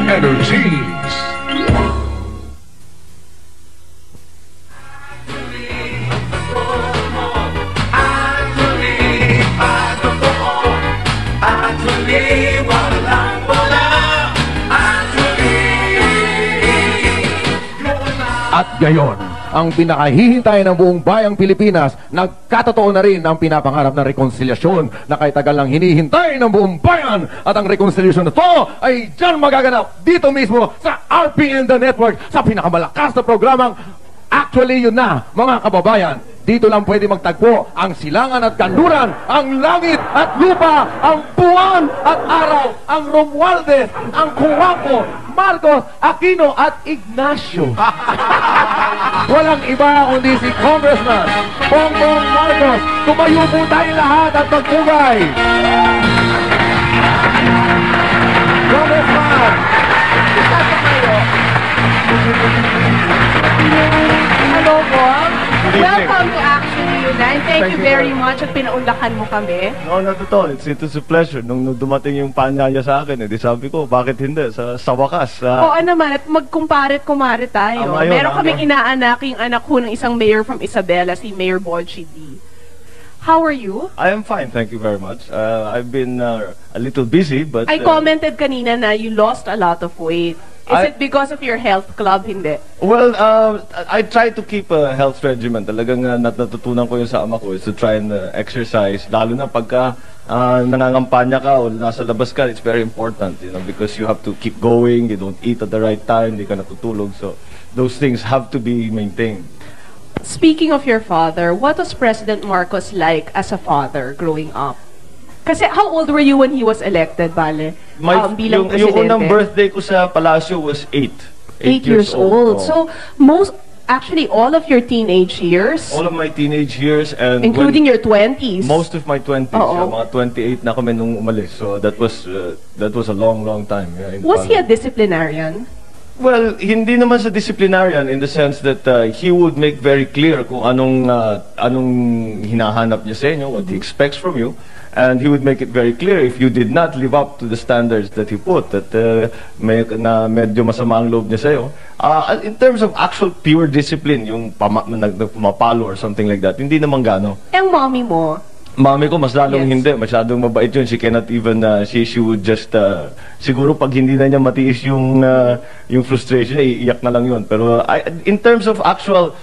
Energies. At gayon, ang pinakahihintay ng buong bayang Pilipinas, nagkatotoo na rin ang pinapangarap na rekonsiliasyon na kay tagal lang hinihintay ng buong bayan. At ang rekonsiliasyon na to ay dyan magaganap dito mismo sa RPN The Network, sa pinakamalakas na programang Actually Yun Na, mga kababayan. Dito lang pwede magtagpo ang silangan at kanluran, ang langit at lupa, ang buwan at araw, ang Romualdez, ang Cuauhtémoc, Marcos, Aquino at Ignacio. Walang iba kundi si Congressman Bongbong Marcos. Tumayo po tayo lahat at magpugay. Congressman, isa pa kayo. Hello po. Welcome to Actually Yun Na. And thank you very much at pinaunlakan mo kami. No, not at all. It was a pleasure. Nung dumating yung paanyaya sa akin, di sabi ko, bakit hindi? Sa wakas. Oo naman, at magkumparet-kumare tayo. Meron kaming inaanaking anak ko ng isang mayor from Isabela, si Mayor Bolchi D. How are you? I am fine, thank you very much. I've been a little busy, but... I commented kanina na you lost a lot of weight. Is it because of your health club? Hindi. Well, I try to keep a health regimen. Talagang natutunan ko yun sa ama ko is to try and exercise. Lalo na pagka nangangampanya ka o nasa labas ka, it's very important, you know, because you have to keep going, you don't eat at the right time, hindi ka natutulog. So, those things have to be maintained. Speaking of your father, what was President Marcos like as a father growing up? Kasi how old were you when he was elected, Bale? Bilang presidente? Yung unang birthday ko sa Palacio was 8. 8 years old. So, actually, all of your teenage years? All of my teenage years. And including your 20s? Most of my 20s. Mga 28 na kami nung umalis. So, that was a long, long time. Yeah, was he a disciplinarian? Well, hindi naman sa disciplinarian in the sense that he would make very clear kung anong hinahanap niya sa inyo, what he expects from you. And he would make it very clear if you did not live up to the standards that he put, that medyo masama ang loob niya sa'yo. In terms of actual pure discipline, yung pumapalo or something like that, hindi naman gano. Ang mommy mo? Mami ko, mas lalong hindi. Masyadong mabait yun. She cannot even, she would just, siguro pag hindi na niya matiis yung frustration, iiyak na lang yun. Pero in terms of actual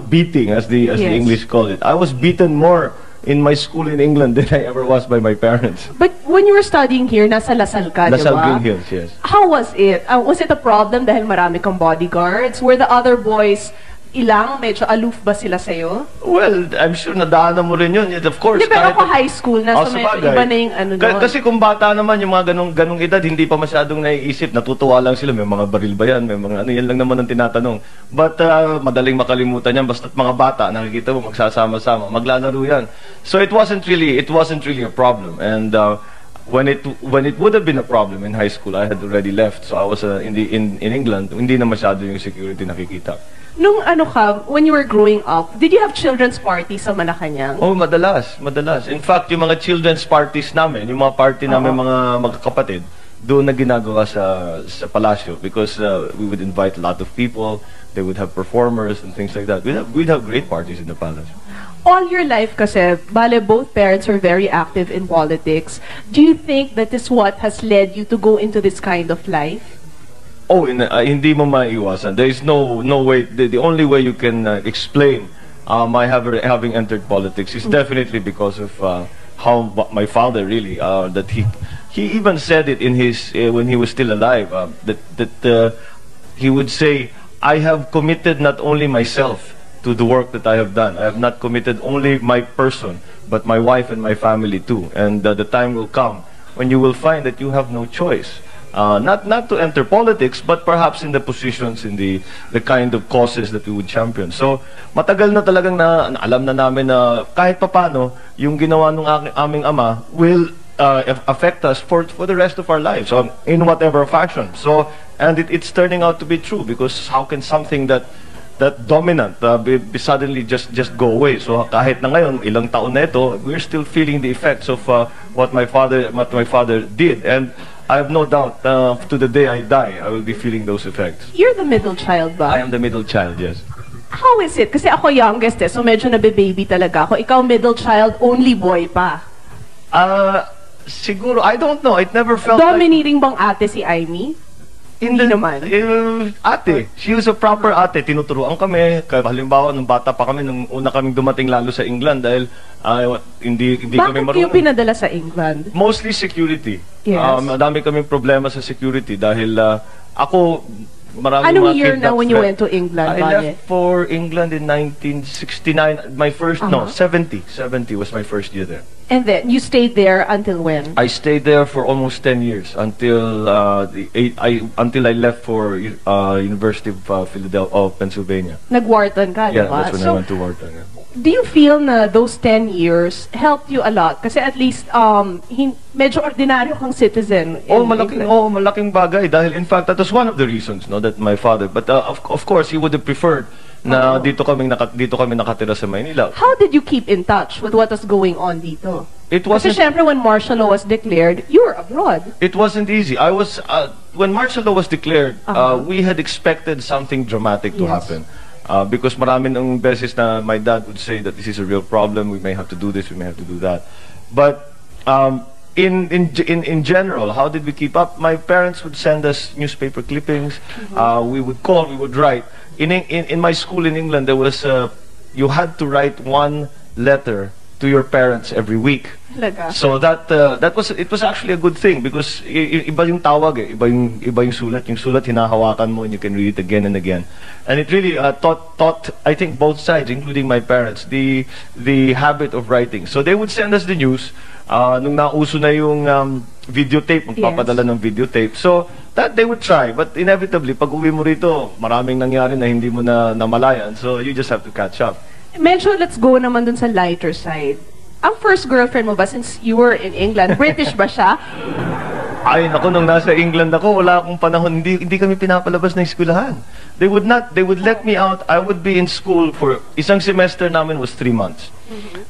beating, as the English call it, I was beaten more in my school in England than I ever was by my parents. But when you were studying here, nasa Lasal ka, di ba? Lasal Green Hills, yes. How was it? Was it a problem dahil marami kang bodyguards? Were the other boys medyo aloof ba sila sa'yo? Well, I'm sure nadaanan mo rin yun. Of course. Hindi, pero ako high school na, so medyo iba na yung ano doon. Kasi kung bata naman, yung mga ganong edad, hindi pa masyadong naiisip. Natutuwa lang sila. May mga baril ba yan? May mga yan lang naman ang tinatanong. But madaling makalimutan yan. Basta't mga bata, nakikita mo, magsasama-sama, maglalaro yan. So it wasn't really a problem. And when it would have been a problem in high school, I had already left. So I was in England. Hindi na masyado yung security nakikita. Nung when you were growing up, did you have children's parties sa Malacanang? Oh, madalas. In fact, yung mga children's parties namin, yung mga party namin mga magkakapatid, doon na ginagawa sa Palacio because we would invite a lot of people, they would have performers and things like that. We'd have great parties in the palace. All your life kasi, bale, both parents are very active in politics. Do you think that is what has led you to go into this kind of life? Oh, hindi mo maiiwasan. There is no way. The only way you can explain my having entered politics is definitely because of how my father really that he even said it in his when he was still alive that he would say, I have committed not only myself to the work that I have done. I have not committed only my person, but my wife and my family too. And the time will come when you will find that you have no choice. Not to enter politics, but perhaps in the positions, in the kind of causes that we would champion. So, matagal na talagang alam na namin na kahit papano, yung ginawa ng aming ama will affect us for the rest of our lives, so, in whatever fashion. So, and it's turning out to be true, because how can something that dominant be suddenly just go away? So kahit na ngayon, ilang taon na ito, we're still feeling the effects of what my father did, and I have no doubt to the day I die, I will be feeling those effects. You're the middle child ba? I am the middle child, yes. How is it? Kasi ako youngest so medyo nabe-baby talaga ako. Ikaw middle child, only boy pa. Siguro, I don't know. It never felt like... Dominating bang ate si Aimee? Hindi naman. Ate. She was a proper ate. Tinuturuan kami. Halimbawa, nung bata pa kami, nung una kaming dumating lalo sa England dahil hindi kami Bakit kayo marunong. pinadala sa England? Mostly security. Yes. Madami kaming problema sa security dahil ako, maraming Anong mga year na kidnapped when you friends. went to England, I Bale? left for England in 1969. My first, no, 70. 70 was my first year there. And then, you stayed there until when? I stayed there for almost 10 years until until I left for University of Pennsylvania. Nag-Wharton ka, Yeah, diba? that's when I went to Wharton. Yeah. Do you feel na those 10 years helped you a lot? Kasi at least, medyo ordinaryo kang citizen. in England. Malaking bagay dahil in fact that was one of the reasons, no, that my father. But of course he would have preferred na dito kami nakatira sa Maynila. How did you keep in touch with what was going on dito? It Kasi wasn't. syempre when martial law was declared, you were abroad. It wasn't easy. I was when martial law was declared. We had expected something dramatic to Yes. happen. Because marami ng beses na my dad would say that this is a real problem. We may have to do this. We may have to do that. But in general, how did we keep up? My parents would send us newspaper clippings. We would call. We would write. In my school in England, there was you had to write one letter to your parents every week. Talaga. So that was actually a good thing because iba yung tawag iba yung sulat. Yung sulat hinahawakan mo and you can read it again and again. And it really taught I think both sides, including my parents, the habit of writing. So they would send us the news nung nauso na yung videotape, magpapadala ng videotape. So that they would try, but inevitably pag uwi mo rito, maraming nangyari na hindi mo na namalayan. So you just have to catch up. Medyo let's go naman dun sa lighter side. Ang first girlfriend mo ba, since you were in England, British ba siya? Ay, naku, nung nasa England ako, wala akong panahon, hindi kami pinapalabas ng eskwelahan. They would let me out. I would be in school for, isang semester namin was 3 months.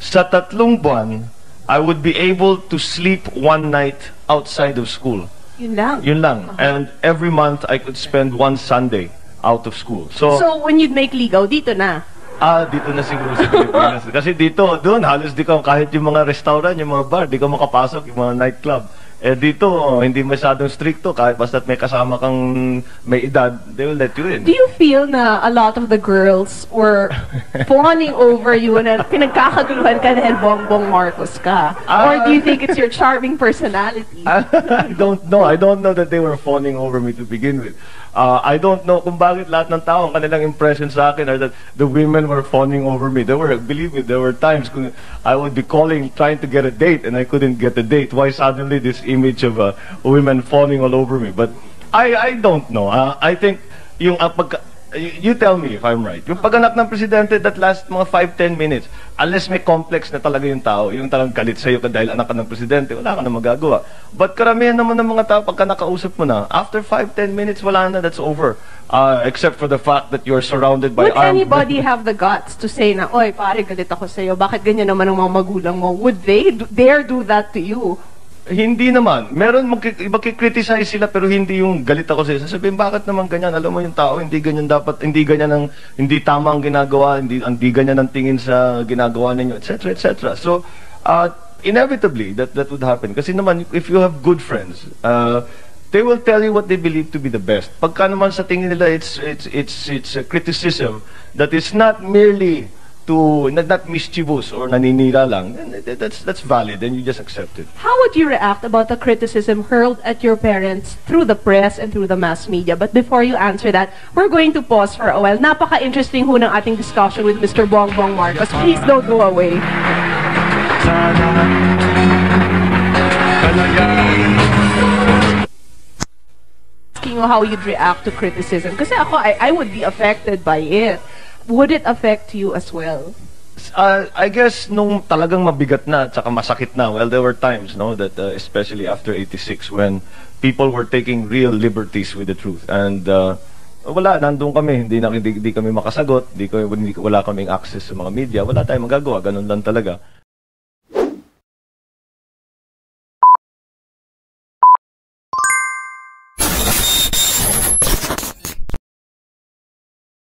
Sa 3 buwan, I would be able to sleep one night outside of school. Yun lang. Yun lang. And every month, I could spend one Sunday out of school. So when you'd make ligaw, dito na. Dito na siguro sa Pilipinas. Kasi doon, halos di ka, kahit yung mga restaurant, yung mga bar, di ka makapasok, yung mga nightclub. Dito, hindi masyadong stricto, kahit basta't may kasama kang may edad, they will let you in. Do you feel na a lot of the girls were fawning over you na pinagkakaguluhan ka dahil Bongbong Marcos ka? Or do you think it's your charming personality? I don't know. I don't know that they were fawning over me to begin with. I don't know kung bakit lahat ng tao, ang kanilang impression sa akin are that the women were fawning over me. Believe me, there were times when I would be calling, trying to get a date, and I couldn't get a date. Why suddenly this image of women fawning all over me? But I don't know. I think yung you tell me if I'm right. Yung pagganap ng presidente, that last mga 5-10 minutes, unless may complex na talaga yung tao, yung talagang galit sa'yo dahil anak ka ng presidente, wala ka na magagawa. But karamihan naman ng mga tao, pagka nakausap mo na, after 5-10 minutes, wala na, that's over. Except for the fact that you're surrounded by Would armed... anybody have the guts to say na, oy, pare, galit ako sa'yo, bakit ganyan naman ang mga magulang mo? Would they dare do that to you? Hindi naman. Meron magkikriticize sila pero hindi yung galit ako sila. Sasabihin, bakit naman ganyan? Alam mo yung tao, hindi ganyan dapat, hindi tama ang ginagawa, hindi ganyan ang tingin sa ginagawa ninyo, etc. etc. So, inevitably, that would happen. Kasi naman, if you have good friends, they will tell you what they believe to be the best. Pagka naman sa tingin nila, it's a criticism that is not merely not mischievous or naninira lang, that's valid and you just accept it. How would you react about the criticism hurled at your parents through the press and through the mass media? But before you answer that, we're going to pause for a while. Napaka-interesting ho ng ating discussion with Mr. Bongbong Marcos. Please don't go away. Asking you how you'd react to criticism. Kasi ako, I would be affected by it. Would it affect you as well? I guess nung talagang mabigat na at saka masakit na, well, there were times, no, that especially after 86 when people were taking real liberties with the truth. And wala, nandun kami, hindi kami makasagot, wala kaming access sa mga media, wala tayong magagawa, ganun lang talaga.